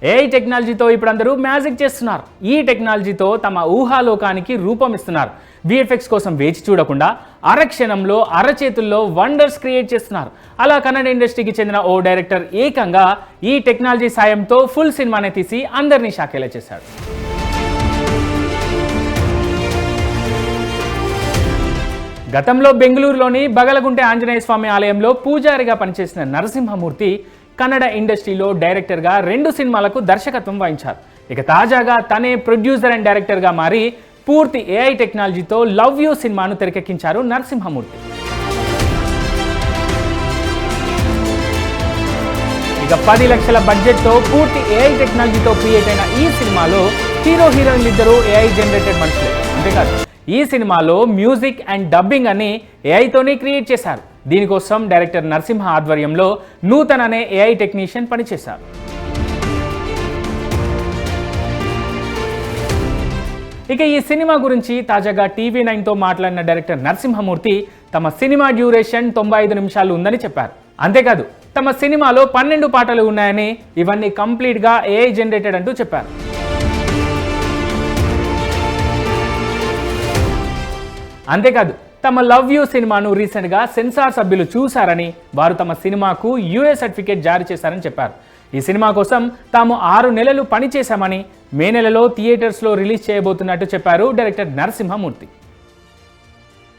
AI టెక్నాలజీతో ఇప్పుడు అందరూ మ్యాజిక్ చేస్తున్నారు. ఈ టెక్నాలజీతో తమ ఊహాలోకానికి రూపం ఇస్తున్నారు. విఎఫ్ఎక్స్ కోసం వేచి చూడకుండా అరక్షణంలో అరచేతుల్లో వండర్స్ క్రియేట్ చేస్తున్నారు. అలా కన్నడ ఇండస్ట్రీకి చెందిన ఓ డైరెక్టర్ ఏకంగా ఈ టెక్నాలజీ సాయంతో ఫుల్ సినిమానే తీసి అందరినీ షాకేలా చేశాడు. గతంలో బెంగళూరులోని బగలగుంటె ఆంజనేయ స్వామి ఆలయంలో పూజారిగా పనిచేసిన నరసింహమూర్తి కన్నడ ఇండస్ట్రీలో డైరెక్టర్గా 2 సినిమాలకు దర్శకత్వం వహించారు. ఇక తాజాగా తనే ప్రొడ్యూసర్ అండ్ డైరెక్టర్గా మారి పూర్తి ఏఐ టెక్నాలజీతో లవ్ యూ సినిమాను తెరకెక్కించారు నరసింహమూర్తి. ఇక 10 లక్షల బడ్జెట్తో పూర్తి ఏఐ టెక్నాలజీతో క్రియేట్ అయిన ఈ సినిమాలో హీరో హీరోయిన్లు ఇద్దరు ఏఐ జనరేటెడ్ మనుషులే. అంతేకాదు ఈ సినిమాలో మ్యూజిక్ అండ్ డబ్బింగ్ అని ఏఐతోనే క్రియేట్ చేశారు. దీనికోసం డైరెక్టర్ నరసింహ ఆధ్వర్యంలో నూతన్ అనే ఏఐ టెక్నీషియన్ పనిచేశారు. ఇక ఈ సినిమా గురించి తాజాగా టీవీ9తో మాట్లాడిన డైరెక్టర్ నరసింహమూర్తి తమ సినిమా డ్యూరేషన్ 95 నిమిషాలు ఉందని చెప్పారు. అంతేకాదు తమ సినిమాలో 12 పాటలు ఉన్నాయని, ఇవన్నీ కంప్లీట్గా ఏఐ జనరేటెడ్ అంటూ చెప్పారు. అంతేకాదు తమ లవ్ యూ సినిమాను రీసెంట్గా సెన్సార్ సభ్యులు చూశారని, వారు తమ సినిమాకు యూఏ సర్టిఫికేట్ జారీ చేశారని చెప్పారు. ఈ సినిమా కోసం తాము 6 నెలలు పనిచేశామని, మే నెలలో థియేటర్స్లో రిలీజ్ చేయబోతున్నట్టు చెప్పారు డైరెక్టర్ నరసింహమూర్తి.